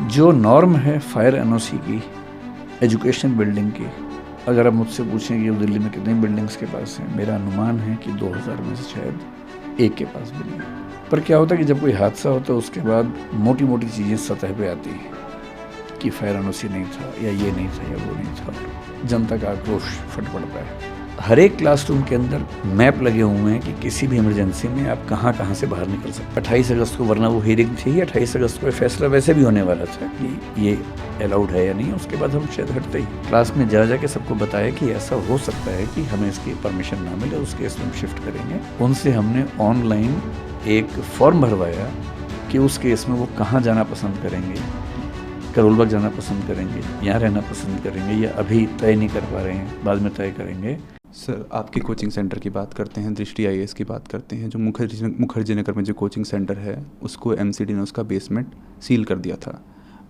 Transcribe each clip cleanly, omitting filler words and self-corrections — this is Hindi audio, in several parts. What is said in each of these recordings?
जो नॉर्म है फायर एनओसी की, एजुकेशनल बिल्डिंग की, अगर आप मुझसे पूछें कि दिल्ली में कितनी बिल्डिंग्स के पास हैं, मेरा अनुमान है कि 2000 में से शायद एक के पास भी नहीं है। पर क्या होता है कि जब कोई हादसा होता है उसके बाद मोटी मोटी चीज़ें सतह पे आती हैं कि फायर एनओसी नहीं था या ये नहीं था या वो नहीं था, जनता का आक्रोश फट पड़ता है। हर एक क्लासरूम के अंदर मैप लगे हुए हैं कि किसी भी इमरजेंसी में आप कहाँ कहाँ से बाहर निकल सकते। 28 अगस्त को, वरना वो हियरिंग थी, 28 अगस्त को फैसला वैसे भी होने वाला था कि ये अलाउड है या नहीं। उसके बाद हम शायद हटते ही क्लास में जा के सबको बताया कि ऐसा हो सकता है कि हमें इसकी परमिशन ना मिले, उस केस में हम शिफ्ट करेंगे। उनसे हमने ऑनलाइन एक फॉर्म भरवाया कि उस केस में वो कहाँ जाना पसंद करेंगे, करोलबाग जाना पसंद करेंगे, यहाँ रहना पसंद करेंगे, या अभी तय नहीं कर पा रहे हैं, बाद में तय करेंगे। सर, आपके कोचिंग सेंटर की बात करते हैं, दृष्टि आईएएस की बात करते हैं। जो मुखर्जी नगर में जो कोचिंग सेंटर है उसको एमसीडी ने उसका बेसमेंट सील कर दिया था।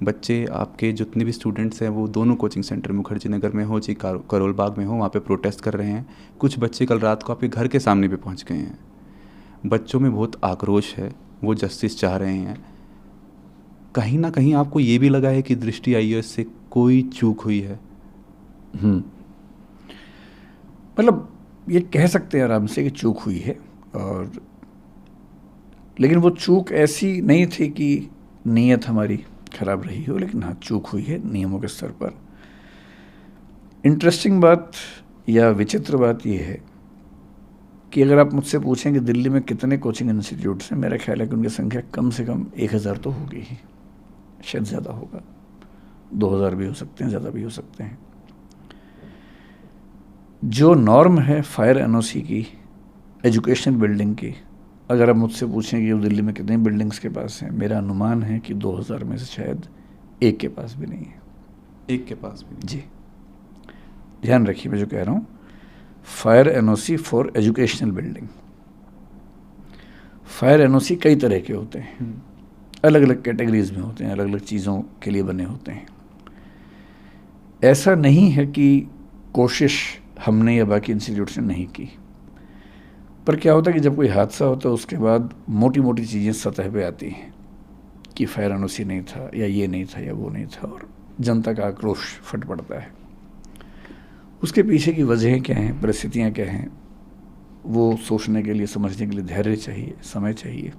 बच्चे आपके जितने भी स्टूडेंट्स हैं वो दोनों कोचिंग सेंटर मुखर्जी नगर में हो चाहे करोलबाग में हो, वहाँ पे प्रोटेस्ट कर रहे हैं। कुछ बच्चे कल रात को आपके घर के सामने भी पहुँच गए हैं। बच्चों में बहुत आक्रोश है, वो जस्टिस चाह रहे हैं। कहीं ना कहीं आपको ये भी लगा है कि दृष्टि आईएएस से कोई चूक हुई है? मतलब ये कह सकते हैं आराम से कि चूक हुई है, और लेकिन वो चूक ऐसी नहीं थी कि नीयत हमारी खराब रही हो, लेकिन हाँ चूक हुई है नियमों के स्तर पर। इंटरेस्टिंग बात या विचित्र बात ये है कि अगर आप मुझसे पूछें कि दिल्ली में कितने कोचिंग इंस्टीट्यूट्स हैं, मेरा ख्याल है कि उनकी संख्या कम से कम 1000 तो होगी ही, शायद ज़्यादा होगा, 2000 भी हो सकते हैं, ज़्यादा भी हो सकते हैं। जो नॉर्म है फायर एनओसी की, एजुकेशनल बिल्डिंग की, अगर आप मुझसे पूछें कि दिल्ली में कितनी बिल्डिंग्स के पास हैं, मेरा अनुमान है कि 2000 में से शायद एक के पास भी नहीं है। एक के पास भी? जी, ध्यान रखिए मैं जो कह रहा हूँ, fire NOC for educational building. Fire NOC कई तरह के होते हैं, अलग अलग कैटेगरीज में होते हैं, अलग अलग चीज़ों के लिए बने होते हैं। ऐसा नहीं है कि कोशिश हमने या बाकी इंस्टीट्यूट ने नहीं की, पर क्या होता है कि जब कोई हादसा होता है उसके बाद मोटी मोटी चीज़ें सतह पे आती हैं कि फायर एनओसी नहीं था या ये नहीं था या वो नहीं था, और जनता का आक्रोश फट पड़ता है। उसके पीछे की वजहें क्या हैं, परिस्थितियाँ क्या हैं, वो सोचने के लिए, समझने के लिए धैर्य चाहिए, समय चाहिए।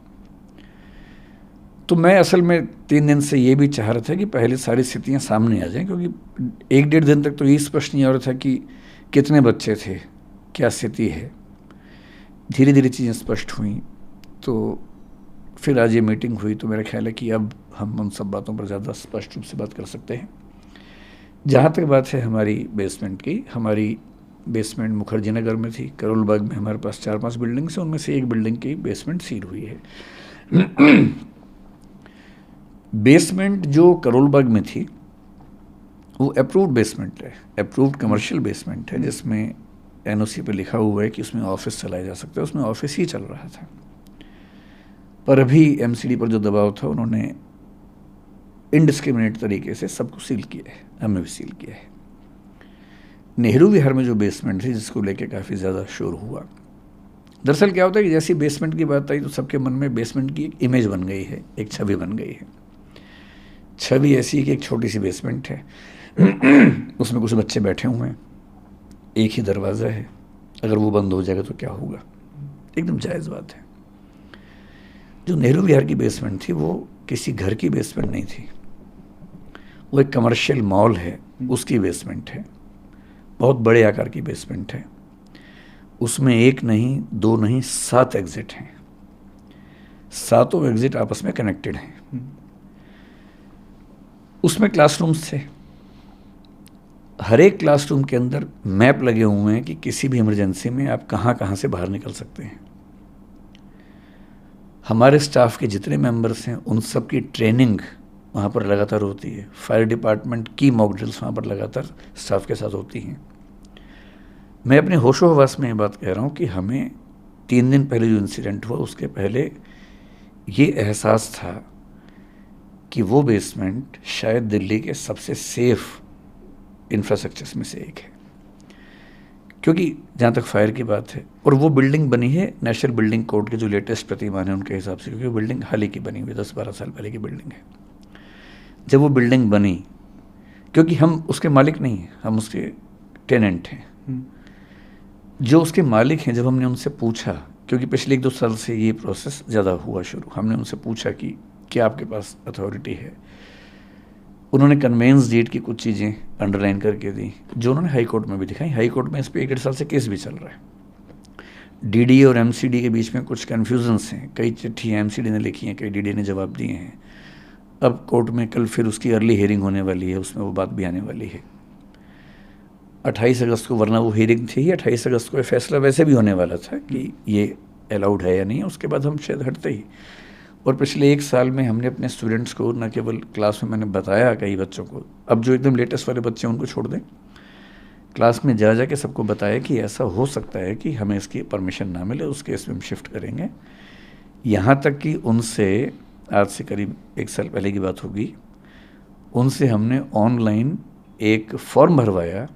तो मैं असल में 3 दिन से ये भी चाह रहा था कि पहले सारी स्थितियाँ सामने आ जाएं, क्योंकि 1-1.5 दिन तक तो ये स्पष्ट नहीं हो रहा था कि कितने बच्चे थे, क्या स्थिति है। धीरे धीरे चीज़ें स्पष्ट हुई, तो फिर आज ये मीटिंग हुई, तो मेरा ख्याल है कि अब हम उन सब बातों पर ज़्यादा स्पष्ट रूप से बात कर सकते हैं। जहाँ तक बात है हमारी बेसमेंट की, हमारी बेसमेंट मुखर्जी नगर में थी। करोलबाग में हमारे पास 4-5 बिल्डिंग्स हैं, उनमें से एक बिल्डिंग की बेसमेंट सील हुई है। बेसमेंट जो करोलबाग में थी वो अप्रूव्ड बेसमेंट है, अप्रूव्ड कमर्शियल बेसमेंट है, जिसमें एनओसी पे लिखा हुआ है कि उसमें ऑफिस चलाया जा सकता है। उसमें ऑफिस ही चल रहा था, पर अभी एमसीडी पर जो दबाव था उन्होंने इनडिस्क्रिमिनेट तरीके से सबको सील किया है, हमें भी सील किया है। नेहरू विहार में जो बेसमेंट थी, जिसको लेके काफ़ी ज़्यादा शोर हुआ, दरअसल क्या होता है कि जैसी बेसमेंट की बात आई तो सबके मन में बेसमेंट की एक इमेज बन गई है, एक छवि बन गई है। छवि ऐसी है कि एक छोटी सी बेसमेंट है, उसमें कुछ बच्चे बैठे हुए हैं, एक ही दरवाज़ा है, अगर वो बंद हो जाएगा तो क्या होगा। एकदम जायज़ बात है। जो नेहरू विहार की बेसमेंट थी वो किसी घर की बेसमेंट नहीं थी, वो एक कमर्शियल मॉल है, उसकी बेसमेंट है, बहुत बड़े आकार की बेसमेंट है। उसमें 1 नहीं 2 नहीं 7 एग्जिट हैं, 7 एग्जिट आपस में कनेक्टेड हैं। उसमें क्लासरूम्स थे, हर एक क्लासरूम के अंदर मैप लगे हुए हैं कि किसी भी इमरजेंसी में आप कहाँ कहाँ से बाहर निकल सकते हैं। हमारे स्टाफ के जितने मेंबर्स हैं उन सब की ट्रेनिंग वहाँ पर लगातार होती है। फायर डिपार्टमेंट की मॉक ड्रिल्स वहाँ पर लगातार स्टाफ के साथ होती हैं। मैं अपने होशो हवास में ये बात कह रहा हूँ कि हमें 3 दिन पहले जो इंसिडेंट हुआ उसके पहले ये एहसास था कि वो बेसमेंट शायद दिल्ली के सबसे सेफ इंफ्रास्ट्रक्चर्स में से एक है, क्योंकि जहाँ तक फायर की बात है, और वो बिल्डिंग बनी है नेशनल बिल्डिंग कोड के जो लेटेस्ट प्रतिमान है उनके हिसाब से, क्योंकि वो बिल्डिंग हाल ही की बनी हुई 10-12 साल पहले की बिल्डिंग है। जब वो बिल्डिंग बनी, क्योंकि हम उसके मालिक नहीं हैं, हम उसके टेनेंट हैं। जो उसके मालिक हैं, जब हमने उनसे पूछा, क्योंकि पिछले 1-2 साल से ये प्रोसेस ज़्यादा हुआ शुरू, हमने उनसे पूछा कि क्या आपके पास अथॉरिटी है। उन्होंने कन्वेंस डेट की कुछ चीज़ें अंडरलाइन करके दी, जो उन्होंने हाई कोर्ट में भी दिखाई। हाई कोर्ट में इस पर 1-1.5 साल से केस भी चल रहा है। डीडी और एमसीडी के बीच में कुछ कन्फ्यूजन्स हैं, कई चिट्ठियाँ एमसीडी ने लिखी हैं, कई डीडी ने जवाब दिए हैं। अब कोर्ट में कल फिर उसकी अर्ली हियरिंग होने वाली है, उसमें वो बात भी आने वाली है 28 अगस्त को, वरना वो हियरिंग थी 28 अगस्त को, फैसला वैसे भी होने वाला था कि ये अलाउड है या नहीं, उसके बाद हम शायद हटते ही। और पिछले 1 साल में हमने अपने स्टूडेंट्स को न केवल क्लास में मैंने बताया कई बच्चों को, अब जो एकदम लेटेस्ट वाले बच्चे हैं उनको छोड़ दें, क्लास में जा के सबको बताया कि ऐसा हो सकता है कि हमें इसकी परमिशन ना मिले, उस केस में हम शिफ्ट करेंगे। यहाँ तक कि उनसे, आज से करीब 1 साल पहले की बात होगी, उनसे हमने ऑनलाइन एक फॉर्म भरवाया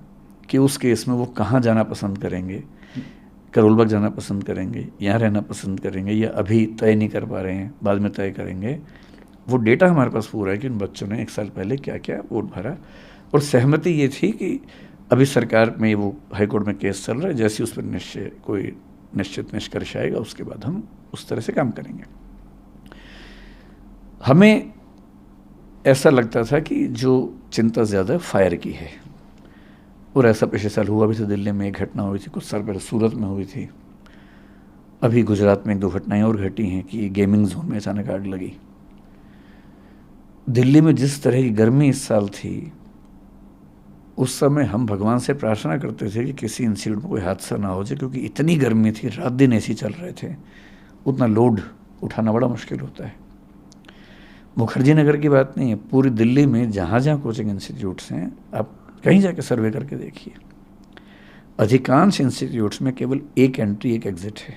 कि उस केस में वो कहाँ जाना पसंद करेंगे, करोलबाग जाना पसंद करेंगे, यहाँ रहना पसंद करेंगे, या अभी तय नहीं कर पा रहे हैं, बाद में तय करेंगे। वो डेटा हमारे पास पूरा है कि उन बच्चों ने 1 साल पहले क्या क्या वोट भरा। और सहमति ये थी कि अभी सरकार में वो हाई कोर्ट में केस चल रहा है, जैसे उस पर कोई निश्चित निष्कर्ष आएगा उसके बाद हम उस तरह से काम करेंगे। हमें ऐसा लगता था कि जो चिंता ज़्यादा फायर की है, और ऐसा पिछले साल हुआ भी था। दिल्ली में एक घटना हुई थी, कुछ साल पहले सूरत में हुई थी, अभी गुजरात में 1-2 घटनाएं और घटी हैं कि गेमिंग जोन में अचानक आग लगी। दिल्ली में जिस तरह की गर्मी इस साल थी, उस समय हम भगवान से प्रार्थना करते थे कि किसी इंस्टीट्यूट में कोई हादसा ना हो जाए, क्योंकि इतनी गर्मी थी, रात दिन एसी चल रहे थे, उतना लोड उठाना बड़ा मुश्किल होता है। मुखर्जी नगर की बात नहीं है, पूरी दिल्ली में जहाँ जहाँ कोचिंग इंस्टीट्यूट्स हैं, आप कहीं जाके सर्वे करके देखिए, अधिकांश इंस्टीट्यूट्स में केवल एक एंट्री एक एग्जिट है,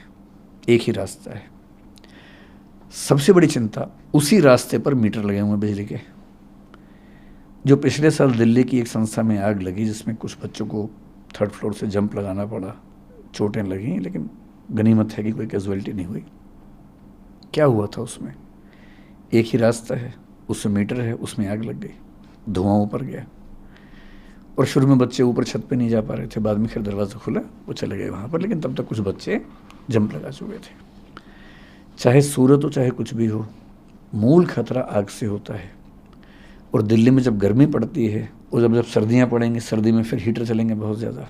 एक ही रास्ता है। सबसे बड़ी चिंता, उसी रास्ते पर मीटर लगे हुए हैं बिजली के। जो पिछले साल दिल्ली की एक संस्था में आग लगी, जिसमें कुछ बच्चों को 3rd फ्लोर से जंप लगाना पड़ा, चोटें लगी, लेकिन गनीमत है कि कोई कैजुअलिटी नहीं हुई। क्या हुआ था उसमें? एक ही रास्ता है, उसमें मीटर है, उसमें आग लग गई, धुआं ऊपर गया। और शुरू में बच्चे ऊपर छत पे नहीं जा पा रहे थे, बाद में खैर दरवाज़ा खुला, वो चले गए वहाँ पर, लेकिन तब तक कुछ बच्चे जंप लगा चुके थे। चाहे सूरत हो चाहे कुछ भी हो, मूल खतरा आग से होता है। और दिल्ली में जब गर्मी पड़ती है, और जब सर्दियाँ पड़ेंगी, सर्दी में फिर हीटर चलेंगे बहुत ज़्यादा,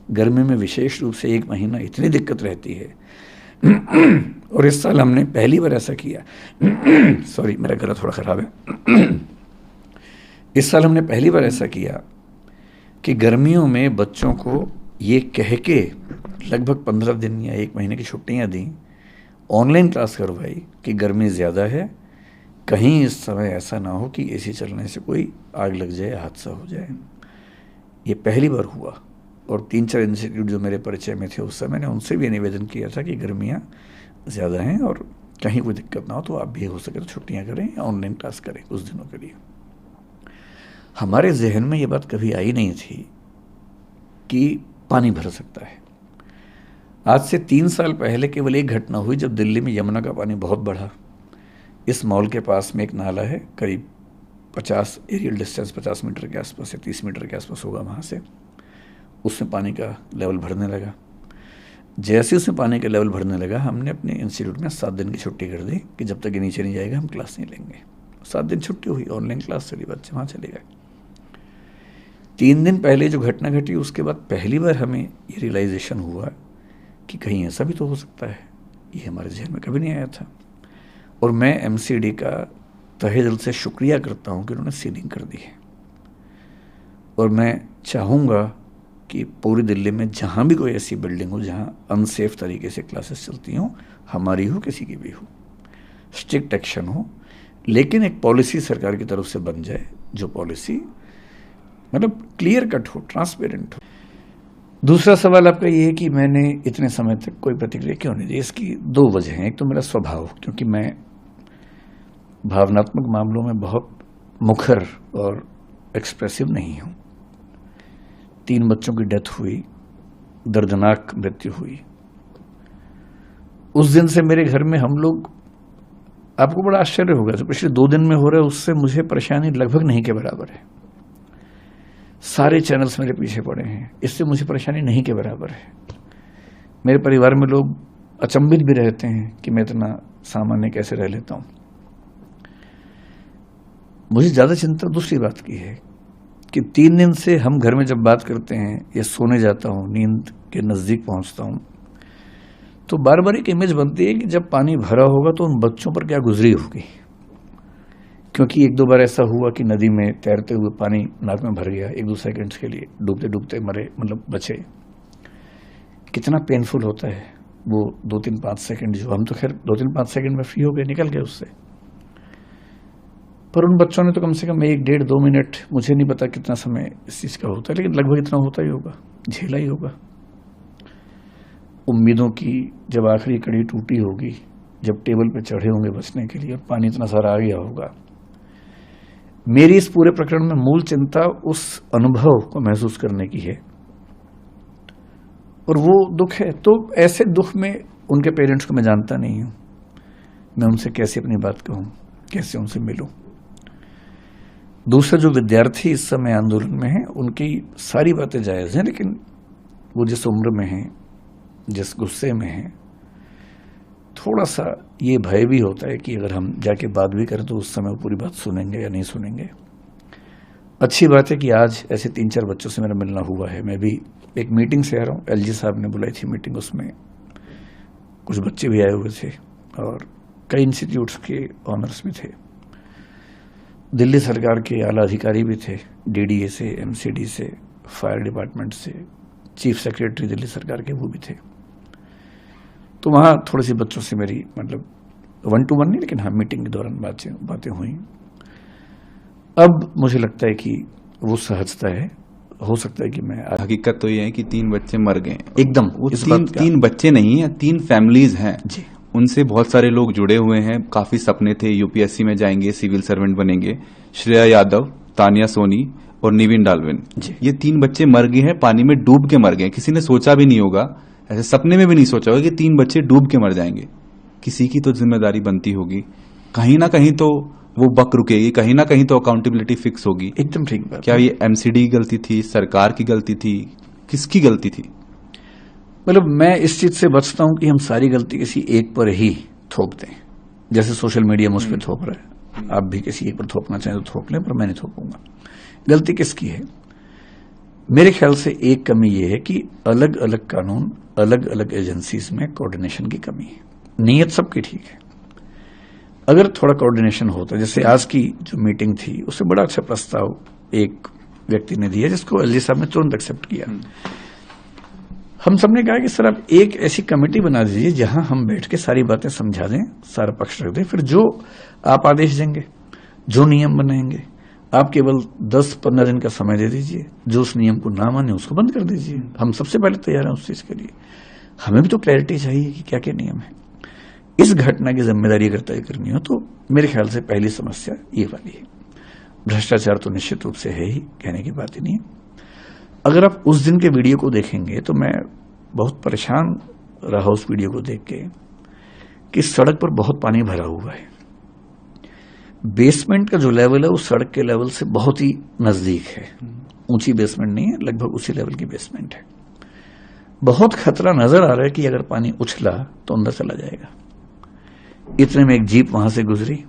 गर्मी में विशेष रूप से 1 महीना इतनी दिक्कत रहती है। और इस साल हमने पहली बार ऐसा किया सॉरी, मेरा गला थोड़ा ख़राब है। इस साल हमने पहली बार ऐसा किया कि गर्मियों में बच्चों को ये कह के लगभग 15 दिन या 1 महीने की छुट्टियां दी, ऑनलाइन क्लास करवाई कि गर्मी ज़्यादा है, कहीं इस समय ऐसा ना हो कि एसी चलने से कोई आग लग जाए, हादसा हो जाए। ये पहली बार हुआ। और 3-4 इंस्टीट्यूट जो मेरे परिचय में थे उस समय, मैंने उनसे भी निवेदन किया था कि गर्मियाँ ज़्यादा हैं और कहीं कोई दिक्कत ना हो तो आप भी हो सके तो छुट्टियाँ करें, ऑनलाइन क्लास करें कुछ दिनों के लिए। हमारे जहन में ये बात कभी आई नहीं थी कि पानी भर सकता है। आज से 3 साल पहले केवल एक घटना हुई जब दिल्ली में यमुना का पानी बहुत बढ़ा। इस मॉल के पास में एक नाला है, करीब 50 एरियल डिस्टेंस 50 मीटर के आसपास या 30 मीटर के आसपास होगा वहाँ से, उसमें पानी का लेवल भरने लगा। जैसे उसमें पानी का लेवल भरने लगा, हमने अपने इंस्टीट्यूट में 7 दिन की छुट्टी कर दी कि जब तक ये नीचे नहीं जाएगा हम क्लास नहीं लेंगे। 7 दिन छुट्टी हुई, ऑनलाइन क्लास चली, बच्चे वहाँ चले गए। 3 दिन पहले जो घटना घटी, उसके बाद पहली बार हमें ये रियलाइजेशन हुआ कि कहीं ऐसा भी तो हो सकता है। ये हमारे जहन में कभी नहीं आया था। और मैं एमसीडी का तहे दिल से शुक्रिया करता हूँ कि उन्होंने सीलिंग कर दी है। और मैं चाहूँगा कि पूरी दिल्ली में जहाँ भी कोई ऐसी बिल्डिंग हो जहाँ अनसेफ तरीके से क्लासेस चलती हों, हमारी हो किसी की भी हो, स्ट्रिक्ट एक्शन हो, लेकिन एक पॉलिसी सरकार की तरफ से बन जाए, जो पॉलिसी मतलब क्लियर कट हो, ट्रांसपेरेंट हो। दूसरा सवाल आपका ये है कि मैंने इतने समय तक कोई प्रतिक्रिया क्यों नहीं दी। इसकी 2 वजह हैं। एक तो मेरा स्वभाव, क्योंकि मैं भावनात्मक मामलों में बहुत मुखर और एक्सप्रेसिव नहीं हूँ। 3 बच्चों की डेथ हुई, दर्दनाक मृत्यु हुई। उस दिन से मेरे घर में हम लोग आपको बड़ा आश्चर्य होगा, जो पिछले 2 दिन में हो रहा है उससे मुझे परेशानी लगभग नहीं के बराबर है। सारे चैनल्स मेरे पीछे पड़े हैं, इससे मुझे परेशानी नहीं के बराबर है। मेरे परिवार में लोग अचंभित भी रहते हैं कि मैं इतना सामान्य कैसे रह लेता हूं। मुझे ज्यादा चिंता दूसरी बात की है कि 3 दिन से हम घर में जब बात करते हैं या सोने जाता हूं, नींद के नजदीक पहुंचता हूं, तो बार बार एक इमेज बनती है कि जब पानी भरा होगा तो उन बच्चों पर क्या गुजरी होगी। क्योंकि 1-2 बार ऐसा हुआ कि नदी में तैरते हुए पानी नाक में भर गया, 1-2 सेकंड्स के लिए डूबते डूबते मरे, मतलब बचे। कितना पेनफुल होता है वो 2-3-5 सेकंड, जो हम तो खैर 2-3-5 सेकंड में फ्री हो गए, निकल गए उससे। पर उन बच्चों ने तो कम से कम 1-1.5-2 मिनट, मुझे नहीं पता कितना समय इस चीज का होता है, लेकिन लगभग इतना होता ही होगा, झेला ही होगा। उम्मीदों की जब आखिरी कड़ी टूटी होगी, जब टेबल पे चढ़े होंगे बचने के लिए और पानी इतना सारा आ गया होगा। मेरी इस पूरे प्रकरण में मूल चिंता उस अनुभव को महसूस करने की है, और वो दुख है। तो ऐसे दुख में उनके पेरेंट्स को मैं जानता नहीं हूं, मैं उनसे कैसे अपनी बात कहूं, कैसे उनसे मिलूं। दूसरा, जो विद्यार्थी इस समय आंदोलन में है, उनकी सारी बातें जायज हैं, लेकिन वो जिस उम्र में है, जिस गुस्से में है, थोड़ा सा ये भय भी होता है कि अगर हम जाके बात भी करें तो उस समय वो पूरी बात सुनेंगे या नहीं सुनेंगे। अच्छी बात है कि आज ऐसे 3-4 बच्चों से मेरा मिलना हुआ है। मैं भी एक मीटिंग से आ रहा हूँ, एलजी साहब ने बुलाई थी मीटिंग, उसमें कुछ बच्चे भी आए हुए थे और कई इंस्टीट्यूट्स के ऑनर्स भी थे, दिल्ली सरकार के आला अधिकारी भी थे, डीडीए से, एमसीडी से, फायर डिपार्टमेंट से, चीफ सेक्रेटरी दिल्ली सरकार के वो भी थे। तो वहाँ थोड़ी सी बच्चों से मेरी, मतलब 1-to-1 नहीं, लेकिन हाँ मीटिंग के दौरान बातें हुई। अब मुझे लगता है कि वो सहजता है, हो सकता है कि मैं, हकीकत तो ये है कि 3 बच्चे मर गए एकदम, वो 3 बच्चे नहीं है, 3 फैमिलीज हैं जी। उनसे बहुत सारे लोग जुड़े हुए हैं, काफी सपने थे, यूपीएससी में जाएंगे, सिविल सर्वेंट बनेंगे। श्रेया यादव, तानिया सोनी और निविन डाल्विन, ये 3 बच्चे मर गए हैं, पानी में डूब के मर गए। किसी ने सोचा भी नहीं होगा, ऐसे सपने में भी नहीं सोचा होगा कि 3 बच्चे डूब के मर जाएंगे। किसी की तो जिम्मेदारी बनती होगी, कहीं ना कहीं तो वो बक रुकेगी, कहीं ना कहीं तो अकाउंटेबिलिटी फिक्स होगी। एकदम ठीक बात। क्या ये एमसीडी की गलती थी, सरकार की गलती थी, किसकी गलती थी? मतलब मैं इस चीज से बचता हूं कि हम सारी गलती किसी एक पर ही थोप दें, जैसे सोशल मीडिया मुझ पर थोप रहा है। आप भी किसी एक पर थोपना चाहें तो थोप लें, पर मैं नहीं थोपूंगा। गलती किसकी है? मेरे ख्याल से एक कमी यह है कि अलग अलग कानून, अलग अलग एजेंसीज में कोऑर्डिनेशन की कमी है। नीयत सबकी ठीक है, अगर थोड़ा कोऑर्डिनेशन होता, जैसे आज की जो मीटिंग थी उससे बड़ा अच्छा प्रस्ताव एक व्यक्ति ने दिया, जिसको एलजी साहब ने तुरंत एक्सेप्ट किया। हम सबने कहा कि सर आप एक ऐसी कमेटी बना दीजिए जहां हम बैठ के सारी बातें समझा दें, सारा पक्ष रख दें, फिर जो आप आदेश देंगे, जो नियम बनाएंगे, आप केवल 10-15 दिन का समय दे दीजिए, जो उस नियम को ना माने उसको बंद कर दीजिए। हम सबसे पहले तैयार हैं उस चीज के लिए। हमें भी तो क्लैरिटी चाहिए कि क्या क्या नियम है। इस घटना की जिम्मेदारी अगर तय करनी हो तो मेरे ख्याल से पहली समस्या ये वाली है। भ्रष्टाचार तो निश्चित रूप से है ही, कहने की बात ही नहीं है। अगर आप उस दिन के वीडियो को देखेंगे तो मैं बहुत परेशान रहा उस वीडियो को देख के कि सड़क पर बहुत पानी भरा हुआ है। बेसमेंट का जो लेवल है वो सड़क के लेवल से बहुत ही नजदीक है, ऊंची बेसमेंट नहीं है, लगभग उसी लेवल की बेसमेंट है। बहुत खतरा नजर आ रहा है कि अगर पानी उछला तो अंदर चला जाएगा। इतने में एक जीप वहां से गुजरी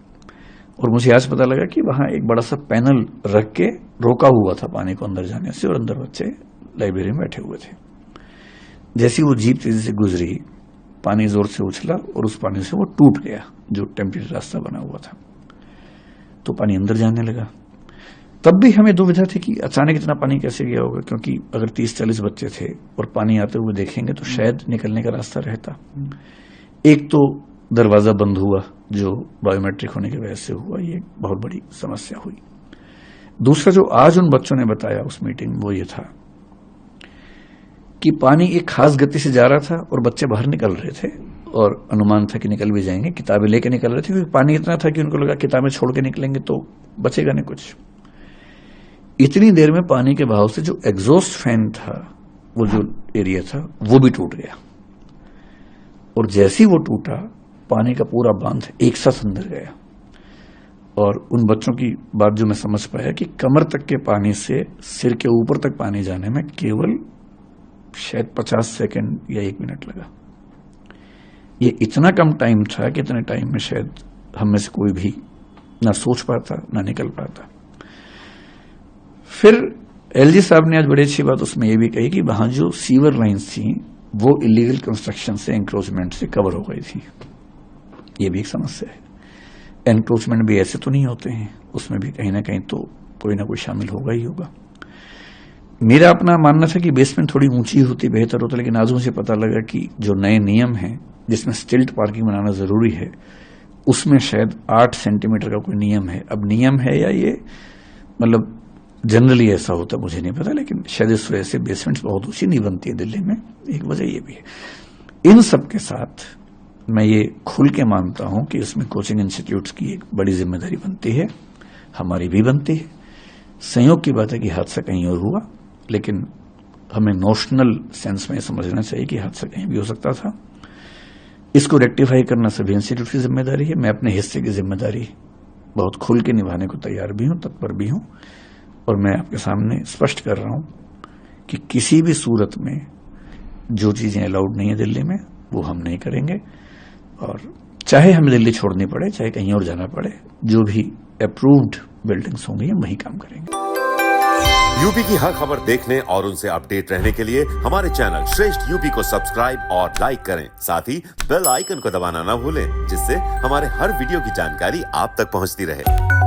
और मुझे आज पता लगा कि वहां एक बड़ा सा पैनल रख के रोका हुआ था पानी को अंदर जाने से, और अंदर बच्चे लाइब्रेरी में बैठे हुए थे। जैसी वो जीप तेजी से गुजरी, पानी जोर से उछला और उस पानी से वो टूट गया जो टेम्परेरी रास्ता बना हुआ था, तो पानी अंदर जाने लगा। तब भी हमें दुविधा थी कि अचानक इतना पानी कैसे गया होगा, क्योंकि अगर 30-40 बच्चे थे और पानी आते हुए देखेंगे तो शायद निकलने का रास्ता रहता। एक तो दरवाजा बंद हुआ जो बायोमेट्रिक होने की वजह से हुआ, ये बहुत बड़ी समस्या हुई। दूसरा जो आज उन बच्चों ने बताया उस मीटिंग में वो ये था कि पानी एक खास गति से जा रहा था और बच्चे बाहर निकल रहे थे और अनुमान था कि निकल भी जाएंगे, किताबें लेके निकल रहे थे, क्योंकि पानी इतना था कि उनको लगा किताबें छोड़ के निकलेंगे तो बचेगा नहीं कुछ। इतनी देर में पानी के बहाव से जो एग्जॉस्ट फैन था, वो जो एरिया था, वो भी टूट गया। और जैसे ही वो टूटा पानी का पूरा बांध एक साथ अंदर गया। और उन बच्चों की बात जो मैं समझ पाया कि कमर तक के पानी से सिर के ऊपर तक पानी जाने में केवल शायद 50 सेकंड या 1 मिनट लगा। ये इतना कम टाइम था कि इतने टाइम में शायद हम में से कोई भी ना सोच पाता ना निकल पाता। फिर एलजी साहब ने आज बड़ी अच्छी बात उसमें ये भी कही कि वहां जो सीवर लाइन्स थी वो इलीगल कंस्ट्रक्शन से, एंक्रोचमेंट से कवर हो गई थी। ये भी एक समस्या है। एनक्रोचमेंट भी ऐसे तो नहीं होते हैं, उसमें भी कहीं ना कहीं तो कोई ना कोई शामिल होगा ही होगा। मेरा अपना मानना था कि बेसमेंट थोड़ी ऊंची होती बेहतर होता, लेकिन आज मुझे पता लगा कि जो नए नियम हैं जिसमें स्टिल्ट पार्किंग बनाना जरूरी है, उसमें शायद 8 सेंटीमीटर का कोई नियम है। अब नियम है या ये मतलब जनरली ऐसा होता मुझे नहीं पता, लेकिन शायद इस वजह से बेसमेंट बहुत ऊंची नहीं बनती है दिल्ली में, एक वजह ये भी है। इन सब के साथ मैं ये खुल के मानता हूं कि इसमें कोचिंग इंस्टीट्यूट्स की एक बड़ी जिम्मेदारी बनती है, हमारी भी बनती है। संयोग की बात है कि हादसा कहीं और हुआ, लेकिन हमें नोशनल सेंस में समझना चाहिए कि हादसा कहीं भी हो सकता था। इसको रेक्टिफाई करना सभी इंस्टीट्यूट की जिम्मेदारी है। मैं अपने हिस्से की जिम्मेदारी बहुत खुल के निभाने को तैयार भी हूं, तत्पर भी हूं, और मैं आपके सामने स्पष्ट कर रहा हूं कि किसी भी सूरत में जो चीजें अलाउड नहीं है दिल्ली में वो हम नहीं करेंगे। और चाहे हमें दिल्ली छोड़नी पड़े, चाहे कहीं और जाना पड़े, जो भी अप्रूव्ड बिल्डिंग्स होंगी हम वही काम करेंगे। यूपी की हर खबर देखने और उनसे अपडेट रहने के लिए हमारे चैनल श्रेष्ठ यूपी को सब्सक्राइब और लाइक करें। साथ ही बेल आइकन को दबाना ना भूलें, जिससे हमारे हर वीडियो की जानकारी आप तक पहुंचती रहे।